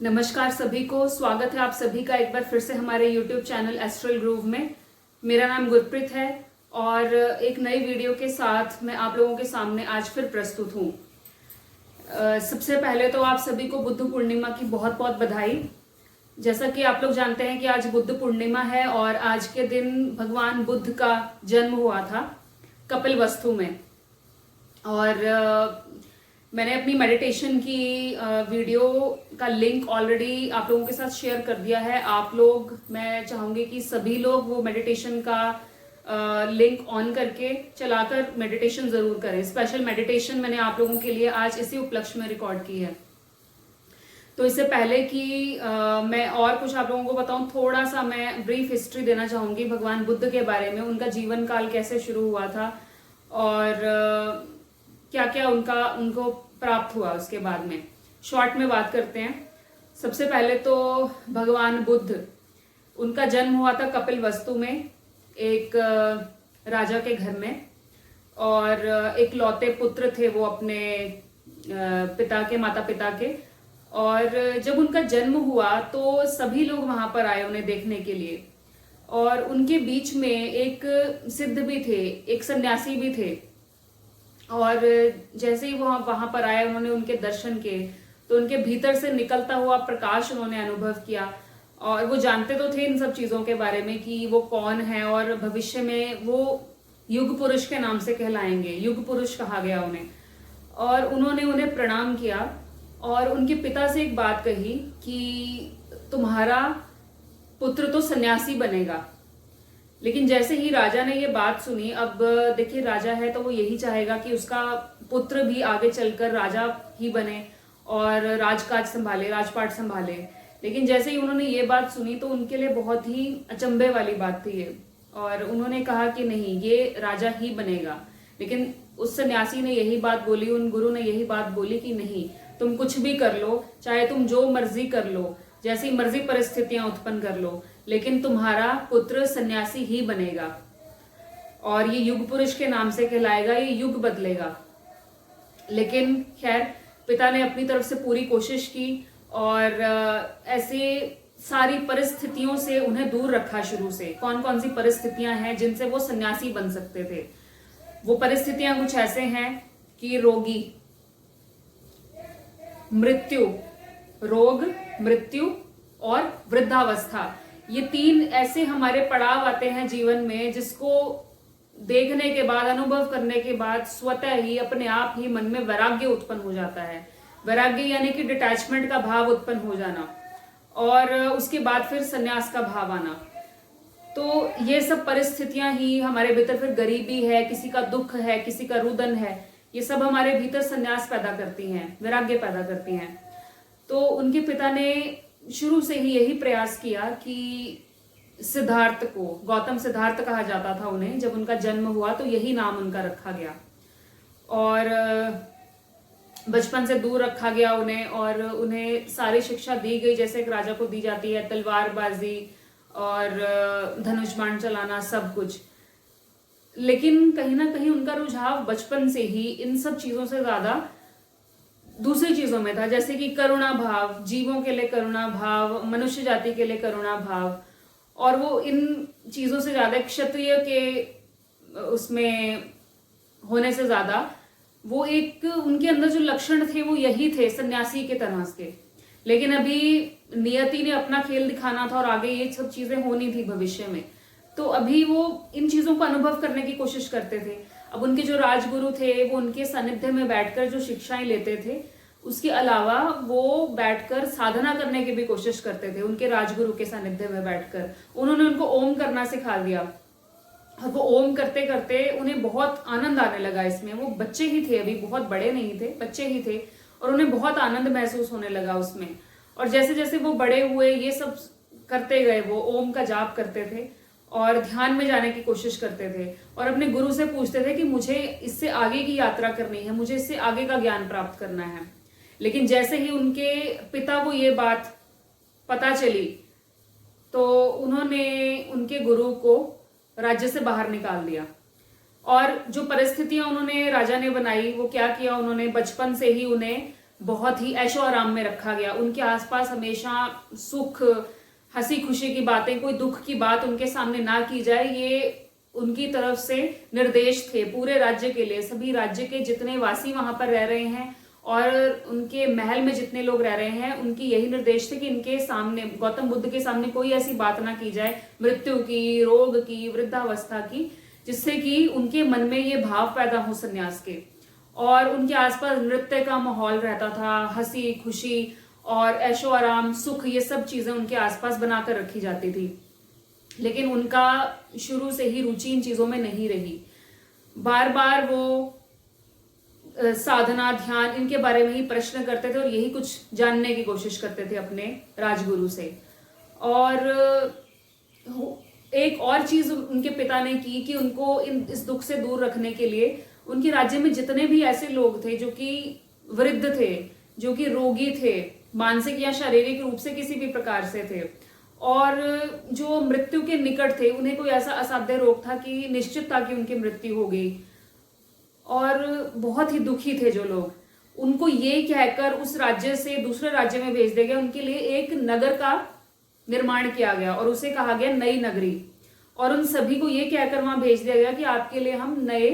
नमस्कार सभी को, स्वागत है आप सभी का एक बार फिर से हमारे YouTube चैनल एस्ट्रल ग्रूव में। मेरा नाम गुरप्रीत है और एक नई वीडियो के साथ मैं आप लोगों के सामने आज फिर प्रस्तुत हूँ। सबसे पहले तो आप सभी को बुद्ध पूर्णिमा की बहुत बहुत बधाई। जैसा कि आप लोग जानते हैं कि आज बुद्ध पूर्णिमा है और आज के दिन भगवान बुद्ध का जन्म हुआ था कपिलवस्तु में। और मैंने अपनी मेडिटेशन की वीडियो का लिंक ऑलरेडी आप लोगों के साथ शेयर कर दिया है। आप लोग, मैं चाहूंगी कि सभी लोग वो मेडिटेशन का लिंक ऑन करके चलाकर मेडिटेशन जरूर करें। स्पेशल मेडिटेशन मैंने आप लोगों के लिए आज इसी उपलक्ष्य में रिकॉर्ड की है। तो इससे पहले कि मैं और कुछ आप लोगों को बताऊं, थोड़ा सा मैं ब्रीफ हिस्ट्री देना चाहूंगी भगवान बुद्ध के बारे में। उनका जीवन काल कैसे शुरू हुआ था और क्या क्या उनको प्राप्त हुआ उसके बाद में शॉर्ट में बात करते हैं। सबसे पहले तो भगवान बुद्ध, उनका जन्म हुआ था कपिलवस्तु में, एक राजा के घर में। और एक लौते पुत्र थे वो अपने माता पिता के। और जब उनका जन्म हुआ तो सभी लोग वहां पर आए उन्हें देखने के लिए। और उनके बीच में एक सिद्ध भी थे, एक सन्यासी भी थे। और जैसे ही वो वहां पर आए, उन्होंने उनके दर्शन किए तो उनके भीतर से निकलता हुआ प्रकाश उन्होंने अनुभव किया। और वो जानते तो थे इन सब चीजों के बारे में कि वो कौन है और भविष्य में वो युग पुरुष के नाम से कहलाएंगे, युग पुरुष कहा गया उन्हें। और उन्होंने उन्हें प्रणाम किया और उनके पिता से एक बात कही कि तुम्हारा पुत्र तो सन्यासी बनेगा। लेकिन जैसे ही राजा ने ये बात सुनी, अब देखिए राजा है तो वो यही चाहेगा कि उसका पुत्र भी आगे चलकर राजा ही बने और राजकाज संभाले, राजपाट संभाले। लेकिन जैसे ही उन्होंने ये बात सुनी तो उनके लिए बहुत ही अचंभे वाली बात थी ये। और उन्होंने कहा कि नहीं, ये राजा ही बनेगा। लेकिन उस सन्यासी ने यही बात बोली, उन गुरु ने यही बात बोली कि नहीं, तुम कुछ भी कर लो, चाहे तुम जो मर्जी कर लो, जैसी मर्जी परिस्थितियां उत्पन्न कर लो, लेकिन तुम्हारा पुत्र सन्यासी ही बनेगा और ये युग पुरुष के नाम से कहलाएगा, ये युग बदलेगा। लेकिन खैर, पिता ने अपनी तरफ से पूरी कोशिश की और ऐसे सारी परिस्थितियों से उन्हें दूर रखा। शुरू से कौन कौन सी परिस्थितियां हैं जिनसे वो सन्यासी बन सकते थे। वो परिस्थितियां कुछ ऐसे हैं कि रोगी, मृत्यु, रोग, मृत्यु और वृद्धावस्था, ये तीन ऐसे हमारे पड़ाव आते हैं जीवन में जिसको देखने के बाद, अनुभव करने के बाद स्वतः ही अपने आप ही मन में वैराग्य उत्पन्न हो जाता है। वैराग्य यानी कि डिटैचमेंट का भाव उत्पन्न हो जाना और उसके बाद फिर संन्यास का भाव आना। तो ये सब परिस्थितियां ही हमारे भीतर, फिर गरीबी है, किसी का दुख है, किसी का रुदन है, ये सब हमारे भीतर संन्यास पैदा करती हैं, वैराग्य पैदा करती हैं। तो उनके पिता ने शुरू से ही यही प्रयास किया कि सिद्धार्थ को, गौतम सिद्धार्थ कहा जाता था उन्हें, जब उनका जन्म हुआ तो यही नाम उनका रखा गया। और बचपन से दूर रखा गया उन्हें और उन्हें सारी शिक्षा दी गई जैसे एक राजा को दी जाती है, तलवारबाजी और धनुष बाण चलाना, सब कुछ। लेकिन कहीं ना कहीं उनका रुझाव बचपन से ही इन सब चीजों से ज्यादा दूसरी चीजों में था, जैसे कि करुणा भाव, जीवों के लिए करुणा भाव, मनुष्य जाति के लिए करुणा भाव। और वो इन चीजों से ज्यादा, क्षत्रिय के उसमें होने से ज्यादा, वो एक उनके अंदर जो लक्षण थे वो यही थे, सन्यासी के तरह के। लेकिन अभी नियति ने अपना खेल दिखाना था और आगे ये सब चीजें होनी थी भविष्य में। तो अभी वो इन चीजों को अनुभव करने की कोशिश करते थे। अब उनके जो राजगुरु थे वो उनके सानिध्य में बैठकर जो शिक्षाएं लेते थे, उसके अलावा वो बैठकर साधना करने की भी कोशिश करते थे। उनके राजगुरु के सानिध्य में बैठकर उन्होंने उनको ओम करना सिखा दिया और वो ओम करते करते उन्हें बहुत आनंद आने लगा इसमें। वो बच्चे ही थे, अभी बहुत बड़े नहीं थे, बच्चे ही थे, और उन्हें बहुत आनंद महसूस होने लगा उसमें। और जैसे जैसे वो बड़े हुए, ये सब करते गए, वो ओम का जाप करते थे और ध्यान में जाने की कोशिश करते थे और अपने गुरु से पूछते थे कि मुझे इससे आगे की यात्रा करनी है, मुझे इससे आगे का ज्ञान प्राप्त करना है। लेकिन जैसे ही उनके पिता को ये बात पता चली तो उन्होंने उनके गुरु को राज्य से बाहर निकाल दिया। और जो परिस्थितियां उन्होंने, राजा ने बनाई, वो क्या किया, उन्होंने बचपन से ही उन्हें बहुत ही ऐशो आराम में रखा गया। उनके आसपास हमेशा सुख, हंसी खुशी की बातें, कोई दुख की बात उनके सामने ना की जाए, ये उनकी तरफ से निर्देश थे पूरे राज्य के लिए। सभी राज्य के जितने वासी वहां पर रह रहे हैं और उनके महल में जितने लोग रह रहे हैं, उनकी यही निर्देश थे कि इनके सामने, गौतम बुद्ध के सामने कोई ऐसी बात ना की जाए मृत्यु की, रोग की, वृद्धावस्था की, जिससे कि उनके मन में ये भाव पैदा हो सन्यास के। और उनके आसपास नृत्य का माहौल रहता था, हंसी खुशी और ऐशो आराम, सुख, ये सब चीजें उनके आसपास बनाकर रखी जाती थी। लेकिन उनका शुरू से ही रुचि इन चीजों में नहीं रही। बार बार वो साधना, ध्यान, इनके बारे में ही प्रश्न करते थे और यही कुछ जानने की कोशिश करते थे अपने राजगुरु से। और एक और चीज उनके पिता ने की कि उनको इस दुख से दूर रखने के लिए उनके राज्य में जितने भी ऐसे लोग थे जो कि वृद्ध थे, जो कि रोगी थे, मानसिक या शारीरिक रूप से किसी भी प्रकार से थे, और जो मृत्यु के निकट थे, उन्हें कोई ऐसा असाध्य रोग था कि निश्चित था कि उनकी मृत्यु हो गई, और बहुत ही दुखी थे जो लोग, उनको ये कहकर उस राज्य से दूसरे राज्य में भेज दिया गया। उनके लिए एक नगर का निर्माण किया गया और उसे कहा गया नई नगरी। और उन सभी को ये कहकर वहां भेज दिया गया कि आपके लिए हम नए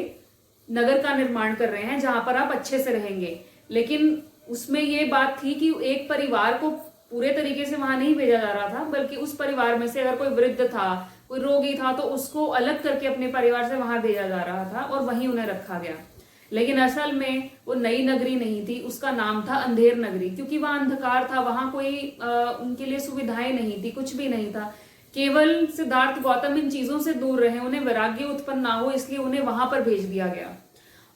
नगर का निर्माण कर रहे हैं जहां पर आप अच्छे से रहेंगे। लेकिन उसमें ये बात थी कि एक परिवार को पूरे तरीके से वहां नहीं भेजा जा रहा था, बल्कि उस परिवार में से अगर कोई वृद्ध था, कोई रोगी था, तो उसको अलग करके अपने परिवार से वहां भेजा जा रहा था और वहीं उन्हें रखा गया। लेकिन असल में वो नई नगरी नहीं थी, उसका नाम था अंधेर नगरी, क्योंकि वहां अंधकार था, वहां कोई उनके लिए सुविधाएं नहीं थी, कुछ भी नहीं था। केवल सिद्धार्थ गौतम इन चीजों से दूर रहे, उन्हें वैराग्य उत्पन्न ना हो, इसलिए उन्हें वहां पर भेज दिया गया।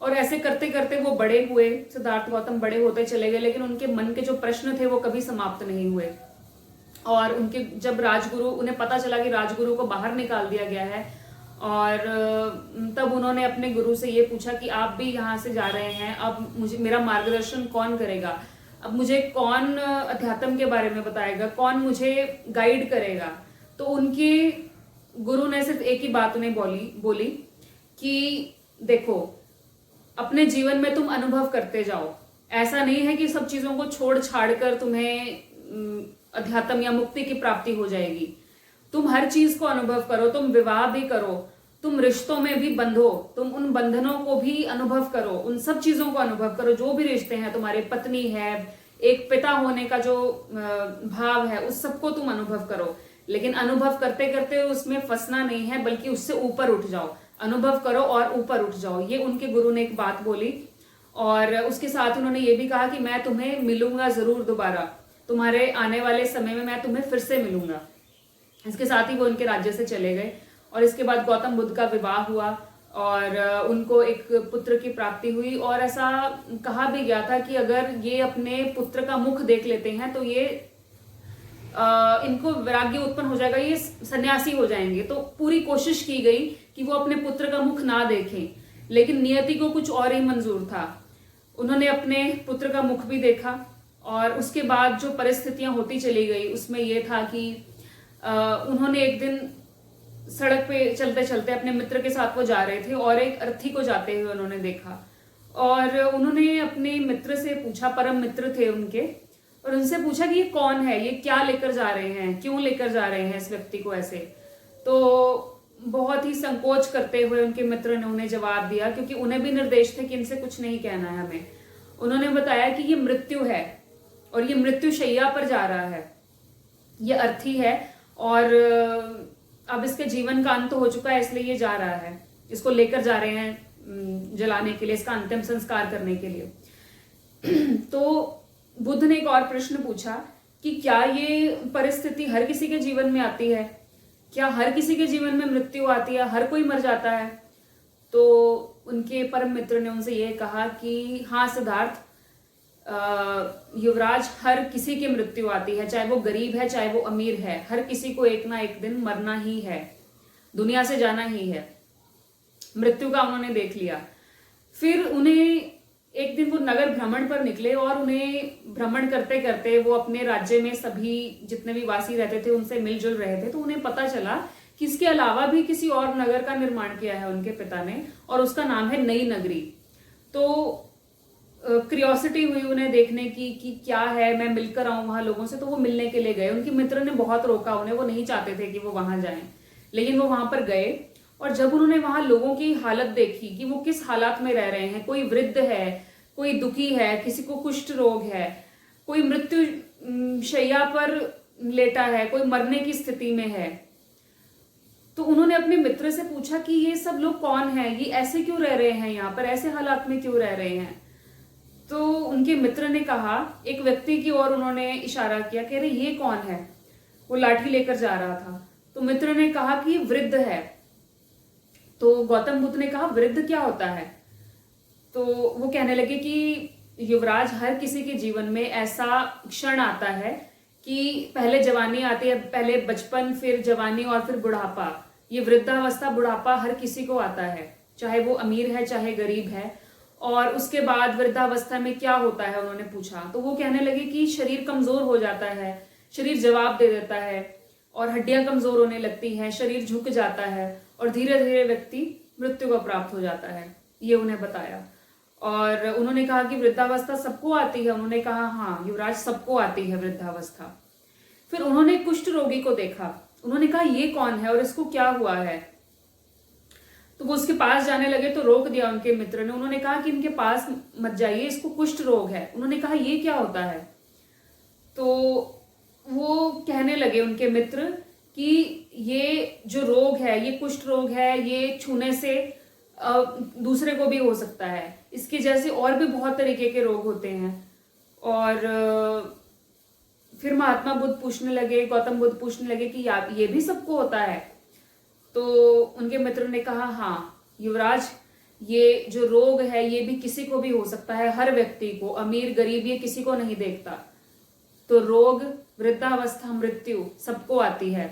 और ऐसे करते करते वो बड़े हुए, सिद्धार्थ गौतम बड़े होते चले गए, लेकिन उनके मन के जो प्रश्न थे वो कभी समाप्त नहीं हुए। और उनके जब राजगुरु, उन्हें पता चला कि राजगुरु को बाहर निकाल दिया गया है, और तब उन्होंने अपने गुरु से ये पूछा कि आप भी यहाँ से जा रहे हैं, अब मुझे, मेरा मार्गदर्शन कौन करेगा, अब मुझे कौन अध्यात्म के बारे में बताएगा, कौन मुझे गाइड करेगा। तो उनके गुरु ने सिर्फ एक ही बात उन्हें बोली कि देखो, अपने जीवन में तुम अनुभव करते जाओ, ऐसा नहीं है कि सब चीजों को छोड़ छाड़ कर तुम्हें अध्यात्म या मुक्ति की प्राप्ति हो जाएगी। तुम हर चीज को अनुभव करो, तुम विवाह भी करो, तुम रिश्तों में भी बंधो, तुम उन बंधनों को भी अनुभव करो, उन सब चीजों को अनुभव करो, जो भी रिश्ते हैं, तुम्हारे पत्नी है, एक पिता होने का जो भाव है, उस सबको तुम अनुभव करो। लेकिन अनुभव करते करते उसमें फंसना नहीं है, बल्कि उससे ऊपर उठ जाओ, अनुभव करो और ऊपर उठ जाओ। ये उनके गुरु ने एक बात बोली। और उसके साथ उन्होंने ये भी कहा कि मैं तुम्हें मिलूंगा जरूर दोबारा, तुम्हारे आने वाले समय में मैं तुम्हें फिर से मिलूंगा। इसके साथ ही वो उनके राज्य से चले गए। और इसके बाद गौतम बुद्ध का विवाह हुआ और उनको एक पुत्र की प्राप्ति हुई। और ऐसा कहा भी गया था कि अगर ये अपने पुत्र का मुख देख लेते हैं तो ये इनको वैराग्य उत्पन्न हो जाएगा, ये सन्यासी हो जाएंगे। तो पूरी कोशिश की गई कि वो अपने पुत्र का मुख ना देखें, लेकिन नियति को कुछ और ही मंजूर था। उन्होंने अपने पुत्र का मुख भी देखा और उसके बाद जो परिस्थितियां होती चली गई उसमें यह था कि उन्होंने एक दिन सड़क पे चलते चलते अपने मित्र के साथ वो जा रहे थे और एक अर्थी को जाते हुए उन्होंने देखा। और उन्होंने अपने मित्र से पूछा, परम मित्र थे उनके, और उनसे पूछा कि ये कौन है, ये क्या लेकर जा रहे हैं, क्यों लेकर जा रहे हैं इस व्यक्ति को ऐसे। तो बहुत ही संकोच करते हुए उनके मित्र ने उन्हें जवाब दिया, क्योंकि उन्हें भी निर्देश थे कि इनसे कुछ नहीं कहना है हमें। उन्होंने बताया कि ये मृत्यु है और ये मृत्यु शैया पर जा रहा है, ये अर्थी है और अब इसके जीवन का अंत हो चुका है, इसलिए ये जा रहा है, इसको लेकर जा रहे हैं जलाने के लिए, इसका अंतिम संस्कार करने के लिए। तो बुद्ध ने एक और प्रश्न पूछा कि क्या ये परिस्थिति हर किसी के जीवन में आती है, क्या हर किसी के जीवन में मृत्यु आती है, हर कोई मर जाता है। तो उनके परम मित्र ने उनसे यह कहा कि हाँ सिद्धार्थ, युवराज, हर किसी की मृत्यु आती है, चाहे वो गरीब है चाहे वो अमीर है, हर किसी को एक ना एक दिन मरना ही है, दुनिया से जाना ही है। मृत्यु का उन्होंने देख लिया। फिर उन्हें एक दिन वो नगर भ्रमण पर निकले और उन्हें भ्रमण करते करते वो अपने राज्य में सभी जितने भी वासी रहते थे उनसे मिलजुल रहे थे। तो उन्हें पता चला कि इसके अलावा भी किसी और नगर का निर्माण किया है उनके पिता ने, और उसका नाम है नई नगरी। तो क्रियोसिटी हुई उन्हें देखने की कि क्या है, मैं मिलकर आऊं वहां लोगों से, तो वो मिलने के लिए गए। उनके मित्र ने बहुत रोका उन्हें, वो नहीं चाहते थे कि वो वहां जाएं, लेकिन वो वहां पर गए। और जब उन्होंने वहां लोगों की हालत देखी कि वो किस हालात में रह रहे हैं, कोई वृद्ध है, कोई दुखी है, किसी को कुष्ठ रोग है, कोई मृत्यु शैया पर लेटा है, कोई मरने की स्थिति में है, तो उन्होंने अपने मित्र से पूछा कि ये सब लोग कौन हैं, ये ऐसे क्यों रह रहे हैं, यहाँ पर ऐसे हालात में क्यों रह रहे हैं। तो उनके मित्र ने कहा, एक व्यक्ति की ओर उन्होंने इशारा किया, कह रहे ये कौन है, वो लाठी लेकर जा रहा था। तो मित्र ने कहा कि वृद्ध है। तो गौतम बुद्ध ने कहा वृद्ध क्या होता है। तो वो कहने लगे कि युवराज, हर किसी के जीवन में ऐसा क्षण आता है कि पहले जवानी आती है, पहले बचपन, फिर जवानी और फिर बुढ़ापा। ये वृद्धावस्था, बुढ़ापा हर किसी को आता है, चाहे वो अमीर है चाहे गरीब है। और उसके बाद वृद्धावस्था में क्या होता है, उन्होंने पूछा। तो वो कहने लगे कि शरीर कमजोर हो जाता है, शरीर जवाब दे देता है और हड्डियां कमजोर होने लगती हैं, शरीर झुक जाता है और धीरे धीरे व्यक्ति मृत्यु को प्राप्त हो जाता है। ये उन्हें बताया। और उन्होंने कहा कि वृद्धावस्था सबको आती है। उन्होंने कहा हाँ युवराज, सबको आती है वृद्धावस्था। फिर उन्होंने कुष्ठ रोगी को देखा। उन्होंने कहा ये कौन है और इसको क्या हुआ है। तो वो उसके पास जाने लगे तो रोक दिया उनके मित्र ने। उन्होंने कहा कि इनके पास मत जाइए, इसको कुष्ठ रोग है। उन्होंने कहा ये क्या होता है। तो वो कहने लगे उनके मित्र कि ये जो रोग है, ये कुष्ठ रोग है, ये छूने से दूसरे को भी हो सकता है। इसके जैसे और भी बहुत तरीके के रोग होते हैं। और फिर महात्मा बुद्ध पूछने लगे, गौतम बुद्ध पूछने लगे कि ये भी सबको होता है। तो उनके मित्र ने कहा हाँ युवराज, ये जो रोग है ये भी किसी को भी हो सकता है, हर व्यक्ति को, अमीर गरीब ये किसी को नहीं देखता। तो रोग, वृद्धावस्था, मृत्यु सबको आती है।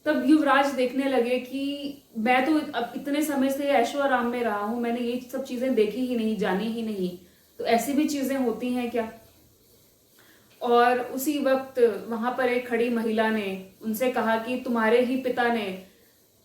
तब युवराज देखने लगे कि मैं तो अब इतने समय से ऐशो आराम में रहा हूं, मैंने ये सब चीजें देखी ही नहीं, जानी ही नहीं, तो ऐसी भी चीजें होती हैं क्या। और उसी वक्त वहां पर एक खड़ी महिला ने उनसे कहा कि तुम्हारे ही पिता ने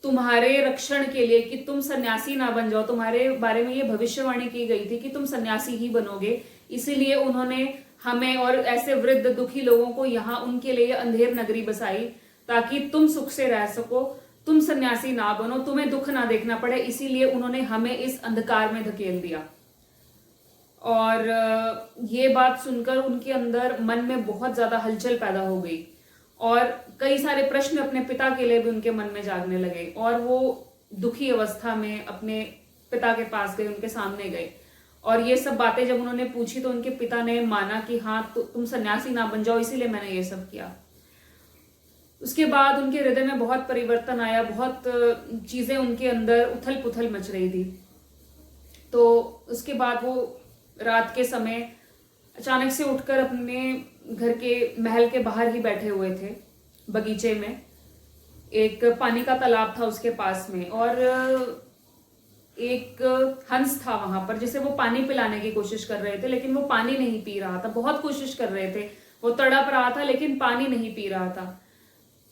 तुम्हारे रक्षण के लिए कि तुम सन्यासी ना बन जाओ, तुम्हारे बारे में ये भविष्यवाणी की गई थी कि तुम सन्यासी ही बनोगे, इसीलिए उन्होंने हमें और ऐसे वृद्ध दुखी लोगों को यहाँ उनके लिए अंधेर नगरी बसाई ताकि तुम सुख से रह सको, तुम सन्यासी ना बनो, तुम्हें दुख ना देखना पड़े, इसीलिए उन्होंने हमें इस अंधकार में धकेल दिया। और ये बात सुनकर उनके अंदर मन में बहुत ज्यादा हलचल पैदा हो गई और कई सारे प्रश्न अपने पिता के लिए भी उनके मन में जागने लगे। और वो दुखी अवस्था में अपने पिता के पास गए, उनके सामने गए और ये सब बातें जब उन्होंने पूछी तो उनके पिता ने माना कि हाँ तुम सन्यासी ना बन जाओ, इसीलिए मैंने ये सब किया। उसके बाद उनके हृदय में बहुत परिवर्तन आया, बहुत चीजें उनके अंदर उथल पुथल मच रही थी। तो उसके बाद वो रात के समय अचानक से उठकर अपने घर के महल के बाहर ही बैठे हुए थे, बगीचे में। एक पानी का तालाब था उसके पास में और एक हंस था वहां पर जिसे वो पानी पिलाने की कोशिश कर रहे थे, लेकिन वो पानी नहीं पी रहा था। बहुत कोशिश कर रहे थे, वो तड़प रहा था लेकिन पानी नहीं पी रहा था।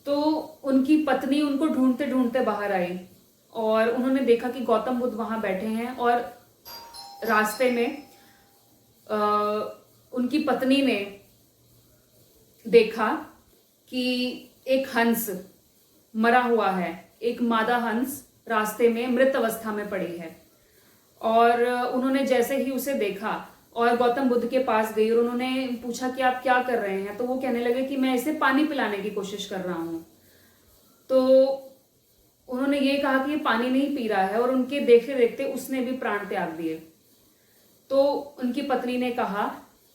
तो उनकी पत्नी उनको ढूंढते ढूंढते बाहर आई और उन्होंने देखा कि गौतम बुद्ध वहां बैठे हैं और रास्ते में उनकी पत्नी ने देखा कि एक हंस मरा हुआ है, एक मादा हंस रास्ते में मृत अवस्था में पड़ी है। और उन्होंने जैसे ही उसे देखा और गौतम बुद्ध के पास गई और उन्होंने पूछा कि आप क्या कर रहे हैं, तो वो कहने लगे कि मैं इसे पानी पिलाने की कोशिश कर रहा हूं। तो उन्होंने ये कहा कि ये पानी नहीं पी रहा है और उनके देखते देखते उसने भी प्राण त्याग दिए। तो उनकी पत्नी ने कहा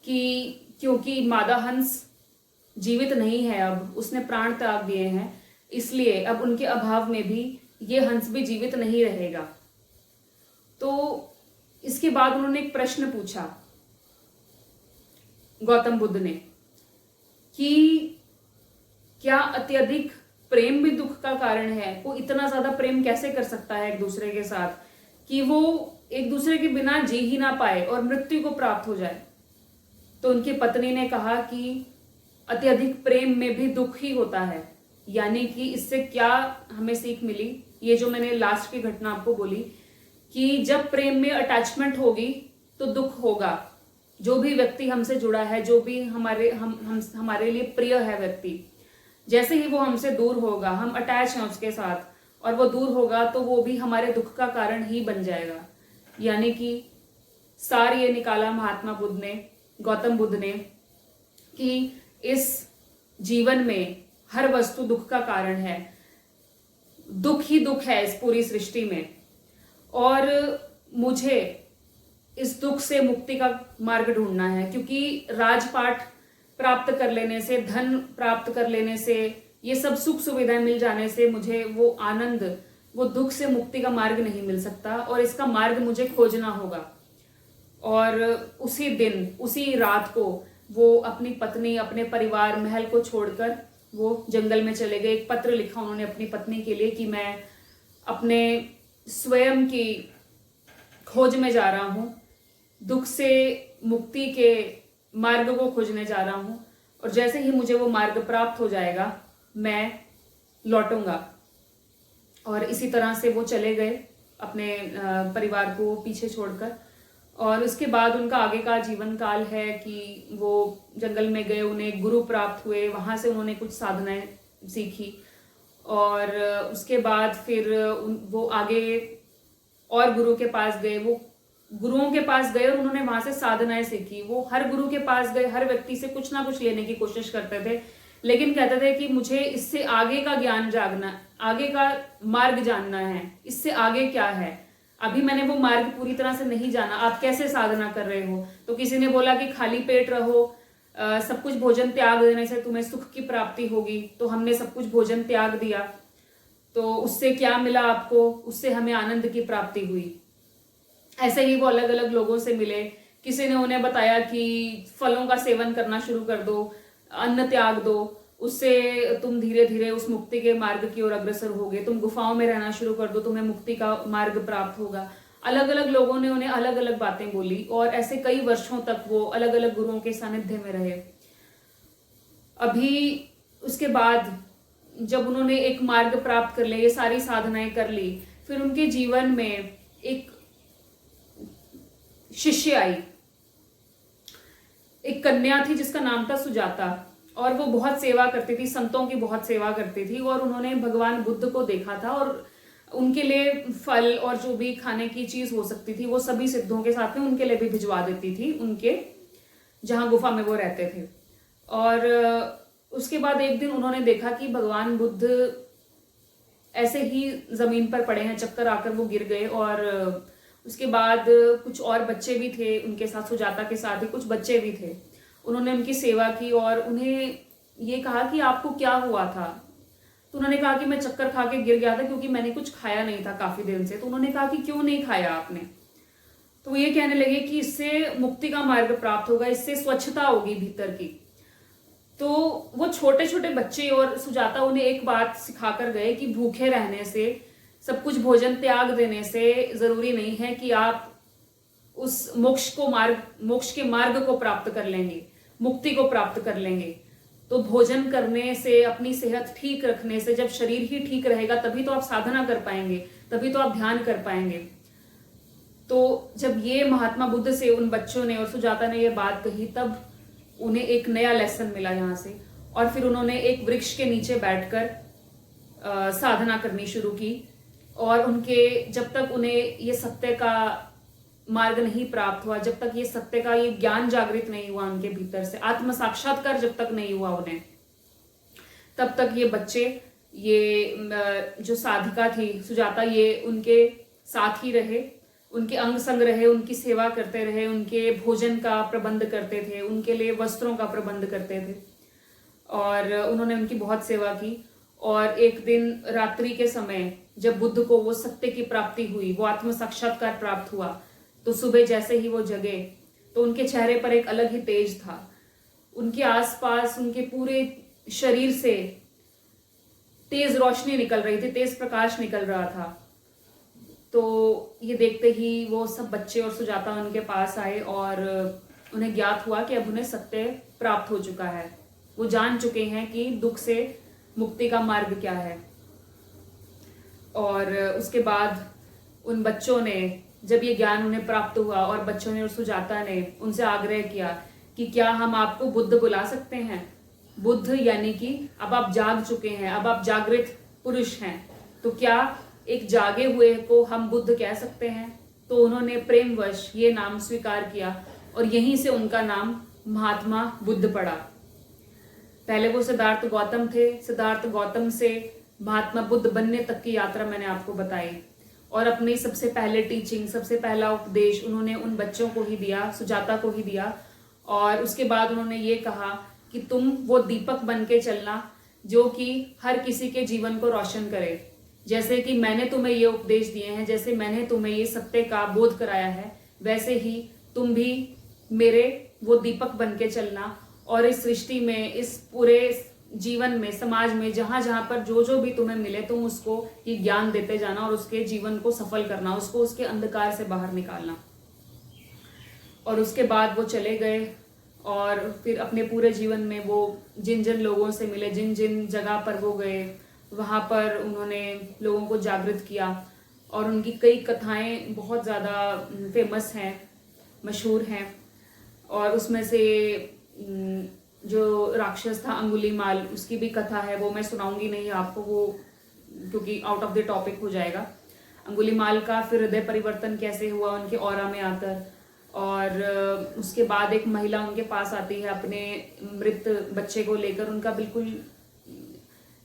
कि क्योंकि मादा हंस जीवित नहीं है, अब उसने प्राण त्याग दिए हैं, इसलिए अब उनके अभाव में भी ये हंस भी जीवित नहीं रहेगा। तो इसके बाद उन्होंने एक प्रश्न पूछा गौतम बुद्ध ने कि क्या अत्यधिक प्रेम भी दुख का कारण है। वो इतना ज्यादा प्रेम कैसे कर सकता है एक दूसरे के साथ कि वो एक दूसरे के बिना जी ही ना पाए और मृत्यु को प्राप्त हो जाए। तो उनकी पत्नी ने कहा कि अत्यधिक प्रेम में भी दुख ही होता है। यानी कि इससे क्या हमें सीख मिली, ये जो मैंने लास्ट की घटना आपको बोली कि जब प्रेम में अटैचमेंट होगी तो दुख होगा। जो भी व्यक्ति हमसे जुड़ा है, जो भी हमारे लिए प्रिय है व्यक्ति, जैसे ही वो हमसे दूर होगा, हम अटैच हैं उसके साथ और वो दूर होगा, तो वो भी हमारे दुख का कारण ही बन जाएगा। यानी कि सार ये निकाला महात्मा बुद्ध ने, गौतम बुद्ध ने, कि इस जीवन में हर वस्तु दुख का कारण है। दुख ही दुख है इस पूरी सृष्टि में, और मुझे इस दुख से मुक्ति का मार्ग ढूंढना है। क्योंकि राजपाट प्राप्त कर लेने से, धन प्राप्त कर लेने से, ये सब सुख सुविधाएं मिल जाने से मुझे वो आनंद, वो दुख से मुक्ति का मार्ग नहीं मिल सकता, और इसका मार्ग मुझे खोजना होगा। और उसी दिन, उसी रात को वो अपनी पत्नी, अपने परिवार, महल को छोड़कर वो जंगल में चले गए। एक पत्र लिखा उन्होंने अपनी पत्नी के लिए कि मैं अपने स्वयं की खोज में जा रहा हूं, दुख से मुक्ति के मार्ग को खोजने जा रहा हूं, और जैसे ही मुझे वो मार्ग प्राप्त हो जाएगा मैं लौटूंगा। और इसी तरह से वो चले गए अपने परिवार को पीछे छोड़कर। और उसके बाद उनका आगे का जीवन काल है कि वो जंगल में गए, उन्हें गुरु प्राप्त हुए, वहां से उन्होंने कुछ साधनाएं सीखी, और उसके बाद फिर वो आगे और गुरु के पास गए। वो गुरुओं के पास गए और उन्होंने वहां से साधनाएं सीखी। वो हर गुरु के पास गए, हर व्यक्ति से कुछ ना कुछ लेने की कोशिश करते थे, लेकिन कहते थे कि मुझे इससे आगे का ज्ञान जागना, आगे का मार्ग जानना है, इससे आगे क्या है, अभी मैंने वो मार्ग पूरी तरह से नहीं जाना। आप कैसे साधना कर रहे हो? तो किसी ने बोला कि खाली पेट रहो, सब कुछ भोजन त्याग देने से तुम्हें सुख की प्राप्ति होगी। तो हमने सब कुछ भोजन त्याग दिया, तो उससे क्या मिला आपको? उससे हमें आनंद की प्राप्ति हुई। ऐसे ही वो अलग अलग लोगों से मिले। किसी ने उन्हें बताया कि फलों का सेवन करना शुरू कर दो, अन्न त्याग दो, उससे तुम धीरे धीरे उस मुक्ति के मार्ग की ओर अग्रसर होगे। तुम गुफाओं में रहना शुरू कर दो, तुम्हें मुक्ति का मार्ग प्राप्त होगा। अलग अलग लोगों ने उन्हें अलग अलग बातें बोली, और ऐसे कई वर्षों तक वो अलग अलग गुरुओं के सानिध्य में रहे। अभी उसके बाद जब उन्होंने एक मार्ग प्राप्त कर लिया, ये सारी साधनाएं कर ली, फिर उनके जीवन में एक शिष्य आई, एक कन्या थी जिसका नाम था सुजाता, और वो बहुत सेवा करती थी, संतों की बहुत सेवा करती थी। और उन्होंने भगवान बुद्ध को देखा था, और उनके लिए फल और जो भी खाने की चीज हो सकती थी वो सभी सिद्धों के साथ में उनके लिए भी भिजवा देती थी, उनके जहां गुफा में वो रहते थे। और उसके बाद एक दिन उन्होंने देखा कि भगवान बुद्ध ऐसे ही जमीन पर पड़े हैं, चक्कर आकर वो गिर गए। और उसके बाद कुछ और बच्चे भी थे उनके साथ, सुजाता के साथ ही कुछ बच्चे भी थे। उन्होंने उनकी सेवा की और उन्हें ये कहा कि आपको क्या हुआ था? तो उन्होंने कहा कि मैं चक्कर खा के गिर गया था क्योंकि मैंने कुछ खाया नहीं था काफी दिन से। तो उन्होंने कहा कि क्यों नहीं खाया आपने? तो वो ये कहने लगे कि इससे मुक्ति का मार्ग प्राप्त होगा, इससे स्वच्छता होगी भीतर की। तो वो छोटे छोटे बच्चे और सुजाता उन्हें एक बात सिखाकर गए कि भूखे रहने से, सब कुछ भोजन त्याग देने से जरूरी नहीं है कि आप उस मोक्ष के मार्ग को प्राप्त कर लेंगे, मुक्ति को प्राप्त कर लेंगे। तो भोजन करने से, अपनी सेहत ठीक रखने से, जब शरीर ही ठीक रहेगा तभी तो आप साधना कर पाएंगे, तभी तो आप ध्यान कर पाएंगे। तो जब ये महात्मा बुद्ध से उन बच्चों ने और सुजाता ने ये बात कही, तब उन्हें एक नया लेसन मिला यहाँ से। और फिर उन्होंने एक वृक्ष के नीचे बैठकर साधना करनी शुरू की। और उनके, जब तक उन्हें ये सत्य का मार्ग नहीं प्राप्त हुआ, जब तक ये सत्य का ये ज्ञान जागृत नहीं हुआ उनके भीतर से, आत्म साक्षात्कार जब तक नहीं हुआ उन्हें, तब तक ये बच्चे, ये जो साधिका थी सुजाता, ये उनके साथ ही रहे, उनके अंग संग रहे, उनकी सेवा करते रहे, उनके भोजन का प्रबंध करते थे, उनके लिए वस्त्रों का प्रबंध करते थे, और उन्होंने उनकी बहुत सेवा की। और एक दिन रात्रि के समय जब बुद्ध को वो सत्य की प्राप्ति हुई, वो आत्म साक्षात्कार प्राप्त हुआ, तो सुबह जैसे ही वो जगे तो उनके चेहरे पर एक अलग ही तेज था। उनके आसपास, उनके पूरे शरीर से तेज रोशनी निकल रही थी, तेज प्रकाश निकल रहा था। तो ये देखते ही वो सब बच्चे और सुजाता उनके पास आए और उन्हें ज्ञात हुआ कि अब उन्हें सत्य प्राप्त हो चुका है। वो जान चुके हैं कि दुख से मुक्ति का मार्ग क्या है। और उसके बाद उन बच्चों ने जब ये ज्ञान उन्हें प्राप्त हुआ और बच्चों ने और सुजाता ने उनसे आग्रह किया कि क्या हम आपको बुद्ध बुला सकते हैं। बुद्ध यानी कि अब आप जाग चुके हैं, अब आप जागृत पुरुष हैं, तो क्या एक जागे हुए को हम बुद्ध कह सकते हैं। तो उन्होंने प्रेमवश ये नाम स्वीकार किया और यहीं से उनका नाम महात्मा बुद्ध पड़ा। पहले वो सिद्धार्थ गौतम थे, सिद्धार्थ गौतम से महात्मा बुद्ध बनने तक की यात्रा मैंने आपको बताई, और अपनी सबसे पहले टीचिंग, सबसे पहला उपदेश उन्होंने उन बच्चों को ही दिया, सुजाता को ही दिया। और उसके बाद उन्होंने ये कहा कि तुम वो दीपक बन के चलना जो कि हर किसी के जीवन को रोशन करे। जैसे कि मैंने तुम्हें ये उपदेश दिए हैं, जैसे मैंने तुम्हें ये सत्य का बोध कराया है, वैसे ही तुम भी मेरे वो दीपक बन के चलना। और इस सृष्टि में, इस पूरे जीवन में, समाज में, जहां जहां पर जो जो भी तुम्हें मिले, तुम उसको ये ज्ञान देते जाना और उसके जीवन को सफल करना, उसको उसके अंधकार से बाहर निकालना। और उसके बाद वो चले गए और फिर अपने पूरे जीवन में वो जिन जिन लोगों से मिले, जिन जिन जगह पर वो गए, वहाँ पर उन्होंने लोगों को जागृत किया। और उनकी कई कथाएं बहुत ज़्यादा फेमस हैं, मशहूर हैं। और उसमें से जो राक्षस था अंगुलीमाल, उसकी भी कथा है, वो मैं सुनाऊंगी नहीं आपको, वो क्योंकि आउट ऑफ द टॉपिक हो जाएगा। अंगुलीमाल का फिर हृदय परिवर्तन कैसे हुआ उनके ऑरा में आकर। और उसके बाद एक महिला उनके पास आती है अपने मृत बच्चे को लेकर, उनका बिल्कुल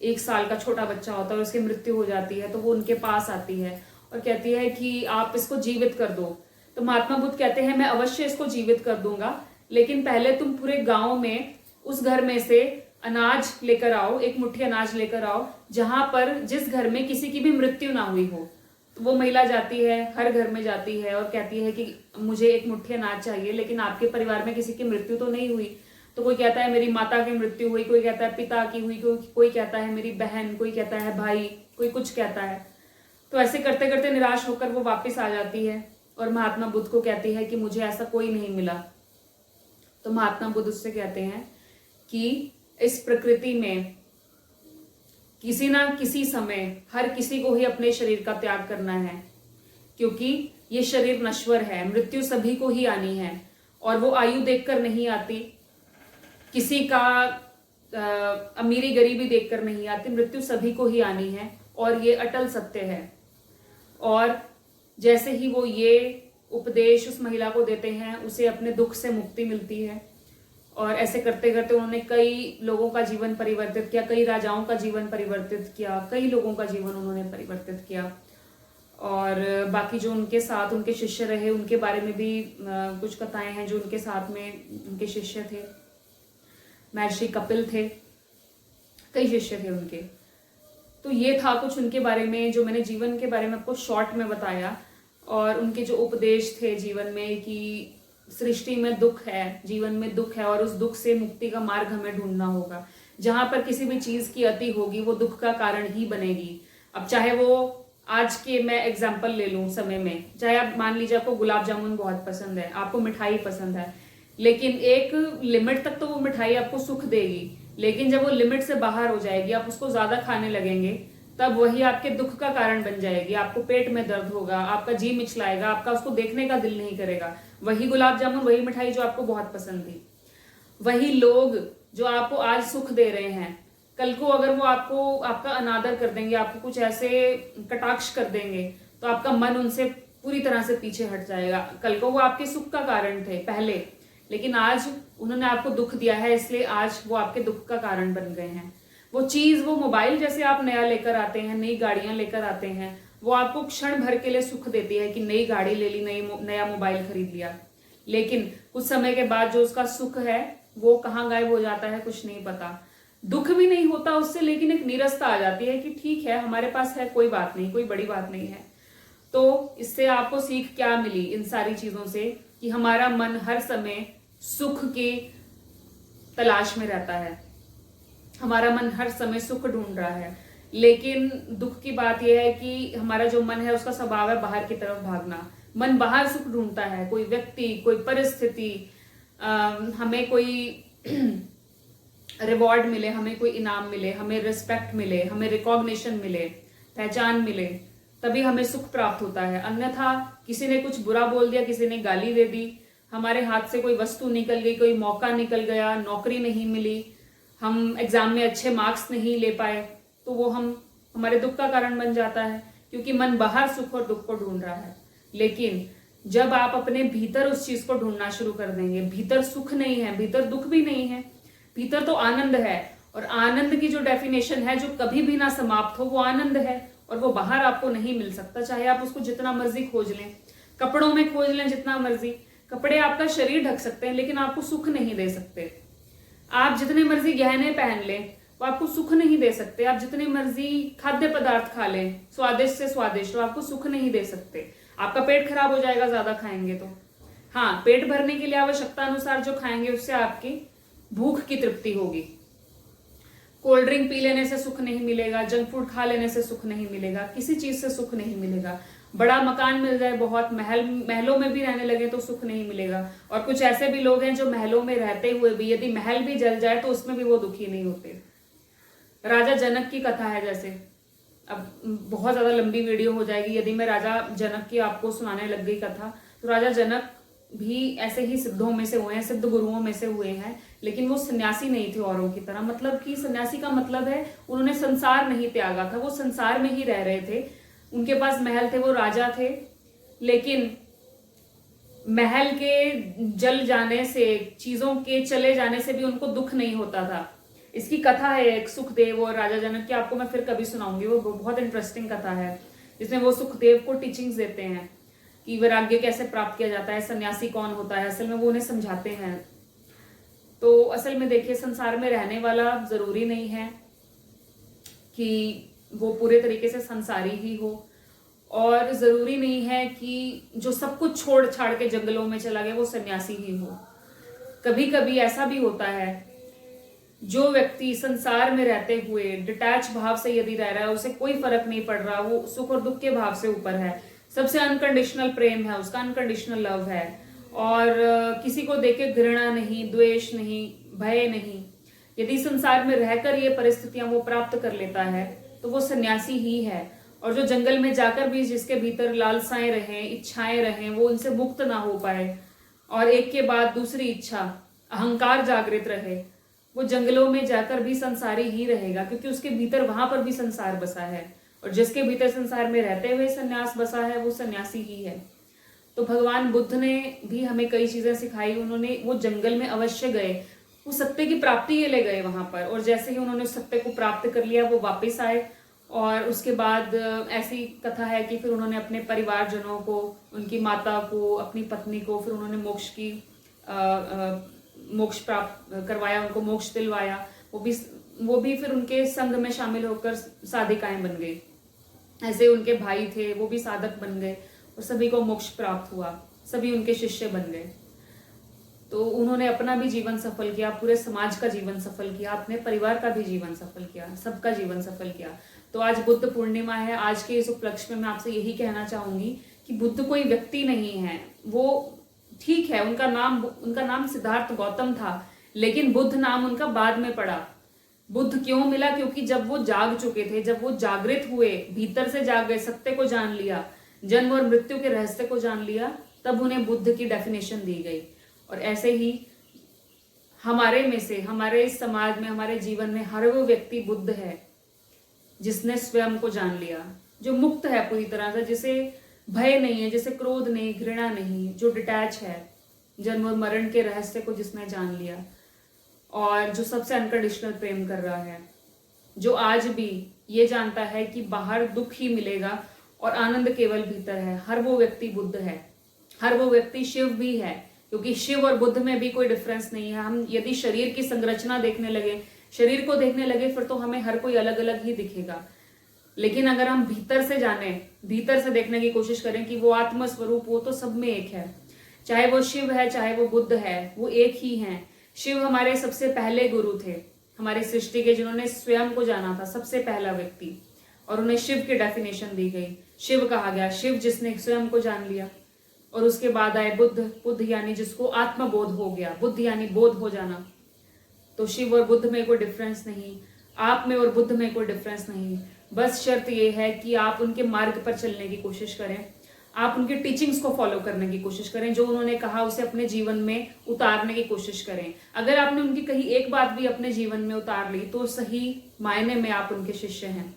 1 साल का छोटा बच्चा होता है और उसकी मृत्यु हो जाती है। तो वो उनके पास आती है और कहती है कि आप इसको जीवित कर दो। तो महात्मा बुद्ध कहते हैं मैं अवश्य इसको जीवित कर दूंगा, लेकिन पहले तुम पूरे गांव में उस घर में से अनाज लेकर आओ, एक मुट्ठी अनाज लेकर आओ जहां पर, जिस घर में किसी की भी मृत्यु ना हुई हो। तो वो महिला जाती है, हर घर में जाती है और कहती है कि मुझे एक मुट्ठी अनाज चाहिए, लेकिन आपके परिवार में किसी की मृत्यु तो नहीं हुई। तो कोई कहता है मेरी माता की मृत्यु हुई, कोई कहता है पिता की हुई, कोई कहता है मेरी बहन, कोई कहता है भाई, कोई कुछ कहता है। तो ऐसे करते करते निराश होकर वो वापस आ जाती है और महात्मा बुद्ध को कहती है कि मुझे ऐसा कोई नहीं मिला। तो महात्मा बुद्ध उससे कहते हैं कि इस प्रकृति में किसी ना किसी समय हर किसी को ही अपने शरीर का त्याग करना है, क्योंकि ये शरीर नश्वर है, मृत्यु सभी को ही आनी है। और वो आयु देखकर नहीं आती, किसी का अमीरी गरीबी देखकर नहीं आती, मृत्यु सभी को ही आनी है और ये अटल सत्य है। और जैसे ही वो ये उपदेश उस महिला को देते हैं, उसे अपने दुख से मुक्ति मिलती है। और ऐसे करते करते उन्होंने कई लोगों का जीवन परिवर्तित किया, कई राजाओं का जीवन परिवर्तित किया, कई लोगों का जीवन उन्होंने परिवर्तित किया। और बाकी जो उनके साथ उनके शिष्य रहे, उनके बारे में भी कुछ कथाएं हैं। जो उनके साथ में उनके शिष्य थे, महर्षि कपिल थे, कई शिष्य थे उनके। तो ये था कुछ उनके बारे में, जो मैंने जीवन के बारे में आपको शॉर्ट में बताया। और उनके जो उपदेश थे जीवन में कि सृष्टि में दुख है, जीवन में दुख है और उस दुख से मुक्ति का मार्ग हमें ढूंढना होगा। जहां पर किसी भी चीज की अति होगी वो दुख का कारण ही बनेगी। अब चाहे वो आज के मैं एग्जाम्पल ले लूं समय में, चाहे आप मान लीजिए आपको गुलाब जामुन बहुत पसंद है, आपको मिठाई पसंद है, लेकिन एक लिमिट तक तो वो मिठाई आपको सुख देगी। लेकिन जब वो लिमिट से बाहर हो जाएगी, आप उसको ज्यादा खाने लगेंगे, तब वही आपके दुख का कारण बन जाएगी। आपको पेट में दर्द होगा, आपका जी मिचलाएगा, आपका उसको देखने का दिल नहीं करेगा। वही गुलाब जामुन, वही मिठाई जो आपको बहुत पसंद थी, वही लोग जो आपको आज सुख दे रहे हैं, कल को अगर वो आपको आपका अनादर कर देंगे, आपको कुछ ऐसे कटाक्ष कर देंगे, तो आपका मन उनसे पूरी तरह से पीछे हट जाएगा। कल को वो आपके सुख का कारण थे पहले, लेकिन आज उन्होंने आपको दुख दिया है, इसलिए आज वो आपके दुख का कारण बन गए हैं। वो चीज, वो मोबाइल जैसे आप नया लेकर आते हैं, नई गाड़ियां लेकर आते हैं, वो आपको क्षण भर के लिए सुख देती है कि नई गाड़ी ले ली, नया मोबाइल खरीद लिया। लेकिन कुछ समय के बाद जो उसका सुख है वो कहाँ गायब हो जाता है कुछ नहीं पता। दुख भी नहीं होता उससे, लेकिन एक नीरसता आ जाती है कि ठीक है हमारे पास है, कोई बात नहीं, कोई बड़ी बात नहीं है। तो इससे आपको सीख क्या मिली इन सारी चीजों से, कि हमारा मन हर समय सुख की तलाश में रहता है, हमारा मन हर समय सुख ढूंढ रहा है। लेकिन दुख की बात यह है कि हमारा जो मन है उसका स्वभाव है बाहर की तरफ भागना। मन बाहर सुख ढूंढता है, कोई व्यक्ति, कोई परिस्थिति, हमें कोई रिवॉर्ड मिले, हमें कोई इनाम मिले, हमें रिस्पेक्ट मिले, हमें रिकॉग्निशन मिले, पहचान मिले, तभी हमें सुख प्राप्त होता है। अन्यथा किसी ने कुछ बुरा बोल दिया, किसी ने गाली दे दी, हमारे हाथ से कोई वस्तु निकल गई, कोई मौका निकल गया, नौकरी नहीं मिली, हम एग्जाम में अच्छे मार्क्स नहीं ले पाए, तो वो हमारे दुख का कारण बन जाता है, क्योंकि मन बाहर सुख और दुख को ढूंढ रहा है। लेकिन जब आप अपने भीतर उस चीज को ढूंढना शुरू कर देंगे, भीतर सुख नहीं है, भीतर दुख भी नहीं है, भीतर तो आनंद है, और आनंद की जो डेफिनेशन है, जो कभी भी ना समाप्त हो, वो आनंद है, और वो बाहर आपको नहीं मिल सकता, चाहे आप उसको जितना मर्जी खोज लें, कपड़ों में खोज लें जितना मर्जी। कपड़े आपका शरीर ढक सकते हैं, लेकिन आपको सुख नहीं दे सकते। आप जितने मर्जी गहने पहन लें, वो आपको सुख नहीं दे सकते। आप जितने मर्जी खाद्य पदार्थ खा लें, स्वादिष्ट से स्वादिष्ट, वो आपको सुख नहीं दे सकते। आपका पेट खराब हो जाएगा ज्यादा खाएंगे तो। हाँ, पेट भरने के लिए आवश्यकता अनुसार जो खाएंगे उससे आपकी भूख की तृप्ति होगी। कोल्ड ड्रिंक पी लेने से सुख नहीं मिलेगा, जंक फूड खा लेने से सुख नहीं मिलेगा, किसी चीज से सुख नहीं मिलेगा। बड़ा मकान मिल जाए, बहुत महलों में भी रहने लगे तो सुख नहीं मिलेगा। और कुछ ऐसे भी लोग हैं जो महलों में रहते हुए भी यदि महल भी जल जाए तो उसमें भी वो दुखी नहीं होते। राजा जनक की कथा है, जैसे अब बहुत ज्यादा लंबी वीडियो हो जाएगी यदि मैं राजा जनक की आपको सुनाने लग गई कथा। तो राजा जनक भी ऐसे ही सिद्धों में से हुए हैं, सिद्ध गुरुओं में से हुए हैं, लेकिन वो सन्यासी नहीं थे औरों की तरह। मतलब कि सन्यासी का मतलब है उन्होंने संसार नहीं त्यागा था, वो संसार में ही रह रहे थे। उनके पास महल थे, वो राजा थे, लेकिन महल के जल जाने से, चीजों के चले जाने से भी उनको दुख नहीं होता था। इसकी कथा है एक सुखदेव और राजा जनक की, आपको मैं फिर कभी सुनाऊंगी। वो बहुत इंटरेस्टिंग कथा है, जिसमें वो सुखदेव को टीचिंग्स देते हैं कि वैराग्य कैसे प्राप्त किया जाता है, सन्यासी कौन होता है, असल में वो उन्हें समझाते हैं। तो असल में देखिए, संसार में रहने वाला जरूरी नहीं है कि वो पूरे तरीके से संसारी ही हो, और जरूरी नहीं है कि जो सब कुछ छोड़ छाड़ के जंगलों में चला गया वो सन्यासी ही हो। कभी कभी ऐसा भी होता है, जो व्यक्ति संसार में रहते हुए डिटैच भाव से यदि रह रहा है, उसे कोई फर्क नहीं पड़ रहा, वो सुख और दुख के भाव से ऊपर है, सबसे अनकंडीशनल प्रेम है उसका, अनकंडीशनल लव है, और किसी को देखे घृणा नहीं, द्वेष नहीं, भय नहीं, यदि संसार में रहकर ये परिस्थितियां वो प्राप्त कर लेता है तो वो सन्यासी ही है। और जो जंगल में जाकर भी जिसके भीतर लालसाएं रहें, इच्छाएं रहें, वो उनसे मुक्त ना हो पाए, और एक के बाद दूसरी इच्छा, अहंकार जागृत रहे, वो जंगलों में जाकर भी संसारी ही रहेगा, क्योंकि उसके भीतर वहां पर भी संसार बसा है। और जिसके भीतर संसार में रहते हुए संन्यास बसा है वो सन्यासी ही है। तो भगवान बुद्ध ने भी हमें कई चीजें सिखाई। उन्होंने वो जंगल में अवश्य गए, वो सत्य की प्राप्ति के लिए गए वहां पर, और जैसे ही उन्होंने सत्य को प्राप्त कर लिया वो वापस आए। और उसके बाद ऐसी कथा है कि फिर उन्होंने अपने परिवारजनों को, उनकी माता को, अपनी पत्नी को, फिर उन्होंने मोक्ष प्राप्त करवाया, उनको मोक्ष दिलवाया। वो भी फिर उनके संग में शामिल होकर साधिकाएं बन गई। ऐसे उनके भाई थे, वो भी साधक बन गए, और सभी को मोक्ष प्राप्त हुआ, सभी उनके शिष्य बन गए। तो उन्होंने अपना भी जीवन सफल किया, पूरे समाज का जीवन सफल किया, अपने परिवार का भी जीवन सफल किया, सबका जीवन सफल किया। तो आज बुद्ध पूर्णिमा है। आज के इस उपलक्ष्य में मैं आपसे यही कहना चाहूंगी कि बुद्ध कोई व्यक्ति नहीं है। वो ठीक है, उनका नाम सिद्धार्थ गौतम था, लेकिन बुद्ध नाम उनका बाद में पड़ा। बुद्ध क्यों मिला? क्योंकि जब वो जाग चुके थे, जब वो जागृत हुए, भीतर से जाग गए, सत्य को जान लिया, जन्म और मृत्यु के रहस्य को जान लिया, तब उन्हें बुद्ध की डेफिनेशन दी गई। और ऐसे ही हमारे में से, हमारे इस समाज में, हमारे जीवन में हर वो व्यक्ति बुद्ध है जिसने स्वयं को जान लिया, जो मुक्त है पूरी तरह से, जिसे भय नहीं है, जिसे क्रोध नहीं, घृणा नहीं, जो डिटैच है, जन्म और मरण के रहस्य को जिसने जान लिया, और जो सबसे अनकंडीशनल प्रेम कर रहा है, जो आज भी ये जानता है कि बाहर दुख ही मिलेगा और आनंद केवल भीतर है। हर वो व्यक्ति बुद्ध है। हर वो व्यक्ति शिव भी है, क्योंकि शिव और बुद्ध में भी कोई डिफरेंस नहीं है। हम यदि शरीर की संरचना देखने लगे, शरीर को देखने लगे, फिर तो हमें हर कोई अलग अलग ही दिखेगा। लेकिन अगर हम भीतर से जाने, भीतर से देखने की कोशिश करें कि वो आत्म स्वरूप, वो तो सब में एक है। चाहे वो शिव है, चाहे वो बुद्ध है, वो एक ही है। शिव हमारे सबसे पहले गुरु थे, हमारी सृष्टि के, जिन्होंने स्वयं को जाना था, सबसे पहला व्यक्ति, और उन्हें शिव की डेफिनेशन दी गई। शिव कहा गया, शिव जिसने स्वयं को जान लिया। और उसके बाद आए बुद्ध। बुद्ध यानी जिसको आत्मबोध हो गया, बुद्ध यानी बोध हो जाना। तो शिव और बुद्ध में कोई डिफरेंस नहीं, आप में और बुद्ध में कोई डिफरेंस नहीं। बस शर्त ये है कि आप उनके मार्ग पर चलने की कोशिश करें, आप उनके टीचिंग्स को फॉलो करने की कोशिश करें, जो उन्होंने कहा उसे अपने जीवन में उतारने की कोशिश करें। अगर आपने उनकी कही एक बात भी अपने जीवन में उतार ली तो सही मायने में आप उनके शिष्य हैं।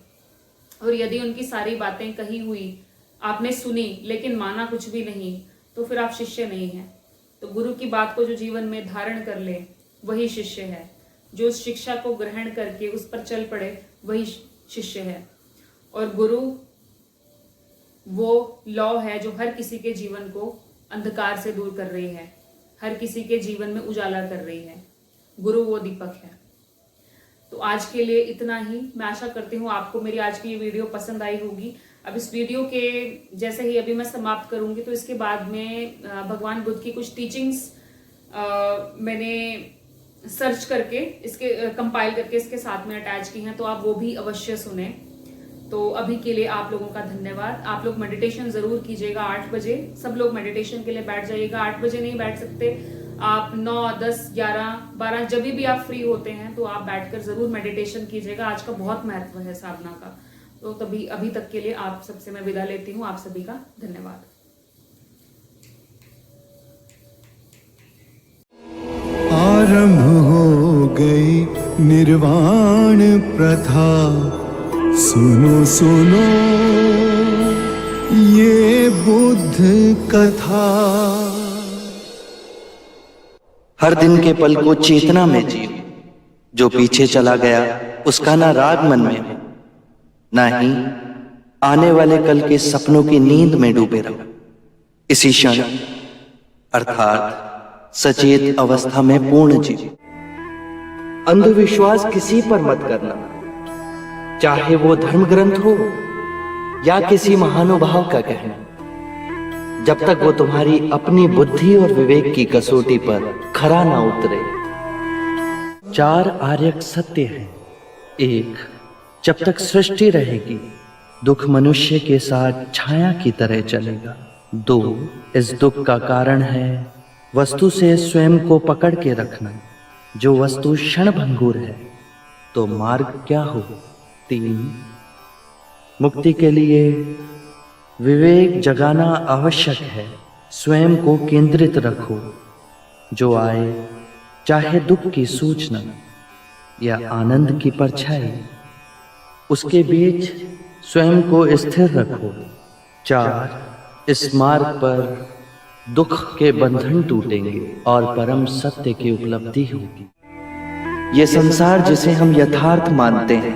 और यदि उनकी सारी बातें कही हुई आपने सुनी लेकिन माना कुछ भी नहीं, तो फिर आप शिष्य नहीं हैं। तो गुरु की बात को जो जीवन में धारण कर ले वही शिष्य है। जो उस शिक्षा को ग्रहण करके उस पर चल पड़े वही शिष्य है। और गुरु वो लौ है जो हर किसी के जीवन को अंधकार से दूर कर रही है, हर किसी के जीवन में उजाला कर रही है। गुरु वो दीपक है। तो आज के लिए इतना ही। मैं आशा करती हूँ आपको मेरी आज की ये वीडियो पसंद आई होगी। अब इस वीडियो के जैसे ही अभी मैं समाप्त करूंगी तो इसके बाद में भगवान बुद्ध की कुछ टीचिंग्स मैंने सर्च करके इसके कंपाइल करके इसके साथ में अटैच की हैं, तो आप वो भी अवश्य सुने। तो अभी के लिए आप लोगों का धन्यवाद। आप लोग मेडिटेशन जरूर कीजिएगा 8 बजे। सब लोग मेडिटेशन के लिए बैठ जाइएगा। 8 बजे नहीं बैठ सकते आप 9, 10, 11, 12 जब भी आप फ्री होते हैं तो आप बैठकर जरूर मेडिटेशन कीजिएगा। आज का बहुत महत्व है साधना का। तो तभी अभी तक के लिए आप सबसे मैं विदा लेती हूँ। आप सभी का धन्यवाद। आरंभ हो गई निर्वाण प्रथा, सुनो सुनो ये बुद्ध कथा। हर दिन के पल को चेतना में जियो, जो पीछे चला गया उसका ना राग मन में हो, ना ही आने वाले कल के सपनों की नींद में डूबे रहो। इसी क्षण अर्थात सचेत अवस्था में पूर्ण जियो। अंधविश्वास किसी पर मत करना, चाहे वो धर्म ग्रंथ हो या किसी महानुभाव का कहना, जब तक वो तुम्हारी अपनी बुद्धि और विवेक की कसौटी पर खरा ना उतरे। 4 आर्यक सत्य हैं। 1, जब तक सृष्टि रहेगी दुख मनुष्य के साथ छाया की तरह चलेगा। 2, इस दुख का कारण है वस्तु से स्वयं को पकड़ के रखना। जो वस्तु क्षणभंगुर है तो मार्ग क्या हो। 3, मुक्ति के लिए विवेक जगाना आवश्यक है। स्वयं को केंद्रित रखो। जो आए चाहे दुख की सूचना या आनंद की परछाई, उसके बीच स्वयं को स्थिर रखो। 4, इस मार्ग पर दुख के बंधन टूटेंगे और परम सत्य की उपलब्धि होगी। ये संसार जिसे हम यथार्थ मानते हैं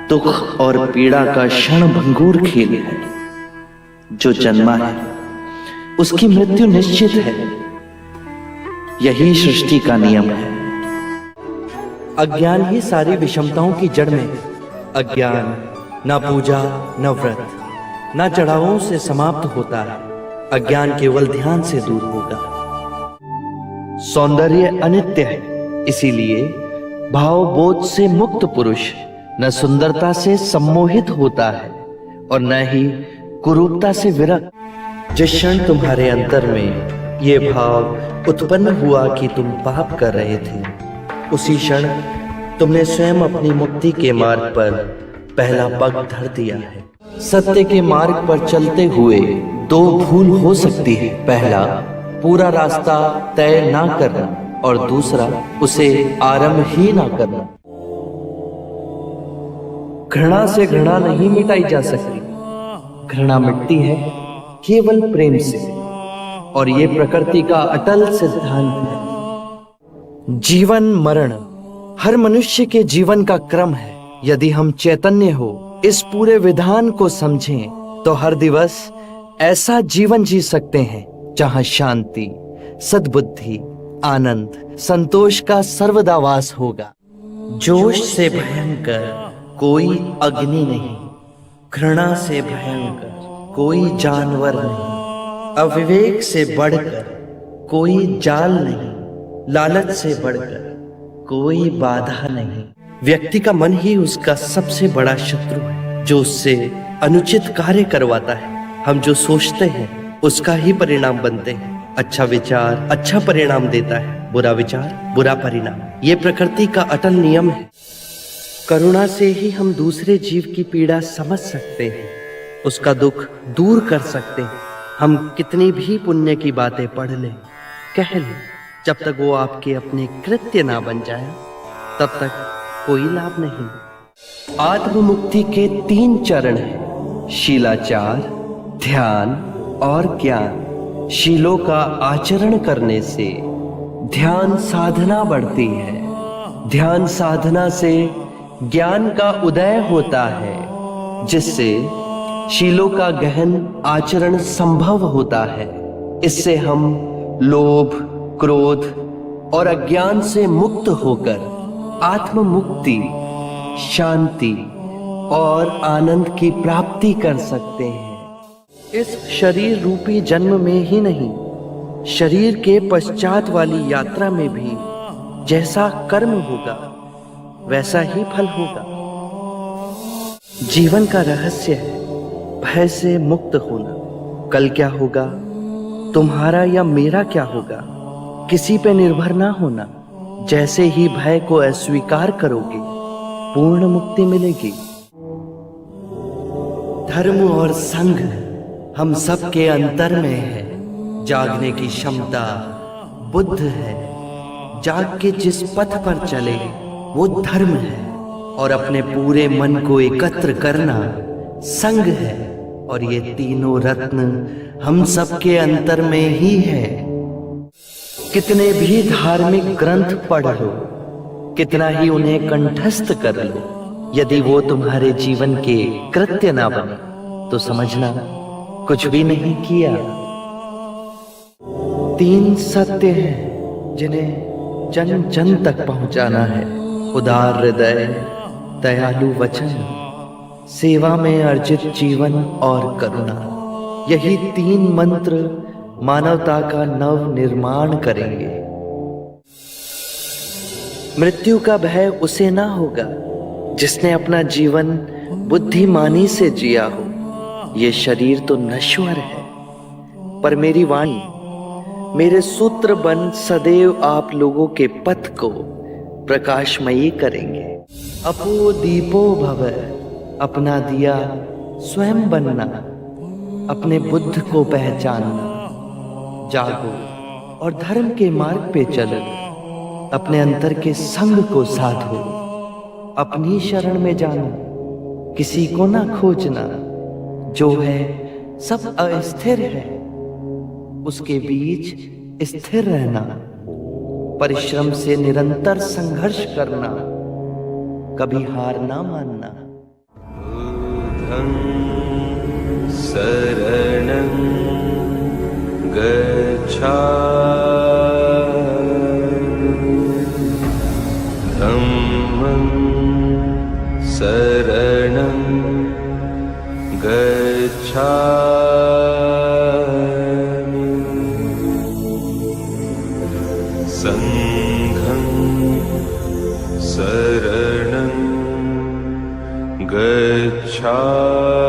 दुख और पीड़ा का क्षणभंगुर खेल है। जो जन्मा है उसकी मृत्यु निश्चित है। यही सृष्टि का नियम है। अज्ञान ही सारी विषमताओं की जड़ में है। अज्ञान न पूजा न व्रत न चढ़ावों से समाप्त होता है। अज्ञान केवल ध्यान से दूर होगा। सौंदर्य अनित्य है, इसीलिए भाव बोध से मुक्त पुरुष न सुंदरता से सम्मोहित होता है और न ही कुरूपता से विरक्त। जिस क्षण तुम्हारे अंतर में ये भाव उत्पन्न हुआ कि तुम पाप कर रहे थे, उसी क्षण तुमने स्वयं अपनी मुक्ति के मार्ग पर पहला पग धर दिया है। सत्य के मार्ग पर चलते हुए 2 भूल हो सकती है। पहला, पूरा रास्ता तय ना करना और दूसरा, उसे आरंभ ही ना करना। घृणा से घृणा नहीं मिटाई जा सकती। घृणा मिटती है केवल प्रेम से, और ये प्रकृति का अटल सिद्धांत है। जीवन मरण हर मनुष्य के जीवन का क्रम है। यदि हम चैतन्य हो इस पूरे विधान को समझें तो हर दिवस ऐसा जीवन जी सकते हैं जहां शांति, सद्बुद्धि, आनंद, संतोष का सर्वदा वास होगा। जोश से भयंकर कोई अग्नि नहीं, घृणा से भयंकर कोई जानवर नहीं, अविवेक से बढ़कर कोई जाल नहीं, लालच से बढ़कर कोई बाधा नहीं। व्यक्ति का मन ही उसका सबसे बड़ा शत्रु है, जो उससे अनुचित कार्य करवाता है। हम जो सोचते हैं उसका ही परिणाम बनते हैं। अच्छा विचार अच्छा परिणाम देता है, बुरा विचार बुरा परिणाम। ये प्रकृति का अटल नियम है। करुणा से ही हम दूसरे जीव की पीड़ा समझ सकते हैं, उसका दुख दूर कर सकते हैं। हम कितनी भी पुण्य की बातें पढ़ लें, कह लें, जब तक वो आपके अपने कृत्य ना बन जाए तब तक कोई लाभ नहीं। आत्ममुक्ति के 3 चरण हैं: शीलाचार, ध्यान और ज्ञान। शीलों का आचरण करने से ध्यान साधना बढ़ती है, ध्यान साधना से ज्ञान का उदय होता है, जिससे शीलों का गहन आचरण संभव होता है। इससे हम लोभ, क्रोध और अज्ञान से मुक्त होकर आत्म मुक्ति, शांति और आनंद की प्राप्ति कर सकते हैं। इस शरीर रूपी जन्म में ही नहीं, शरीर के पश्चात वाली यात्रा में भी जैसा कर्म होगा वैसा ही फल होगा। जीवन का रहस्य है भय से मुक्त होना। कल क्या होगा, तुम्हारा या मेरा क्या होगा, किसी पे निर्भर ना होना। जैसे ही भय को अस्वीकार करोगे, पूर्ण मुक्ति मिलेगी। धर्म और संघ हम सबके अंतर में है। जागने की क्षमता बुद्ध है। जाग के जिस पथ पर चले वो धर्म है, और अपने पूरे मन को एकत्र करना संघ है। और ये तीनों रत्न हम सबके अंतर में ही है। कितने भी धार्मिक ग्रंथ पढ़ लो, कितना ही उन्हें कंठस्थ कर लो, यदि वो तुम्हारे जीवन के कृत्य ना बने तो समझना कुछ भी नहीं किया। 3 सत्य हैं जिन्हें जन जन तक पहुंचाना है: उदार हृदय, दयालु वचन, सेवा में अर्जित जीवन और करुणा। यही 3 मंत्र मानवता का नव निर्माण करेंगे। मृत्यु का भय उसे ना होगा जिसने अपना जीवन बुद्धिमानी से जिया हो। ये शरीर तो नश्वर है, पर मेरी वाणी, मेरे सूत्र बन सदैव आप लोगों के पथ को प्रकाशमयी करेंगे। अपो दीपो भव, अपना दिया स्वयं बनना, अपने बुद्ध को पहचानना। जागो और धर्म के मार्ग पे चलो, अपने अंतर के संग को साधो, अपनी शरण में जाना, किसी को ना खोजना। जो है सब अस्थिर है, उसके बीच स्थिर रहना, परिश्रम से निरंतर संघर्ष करना, कभी हार ना मानना। बुद्धं शरणं गच्छामि, धम्मं शरणं गच्छामि, संघं शरणं गच्छामि।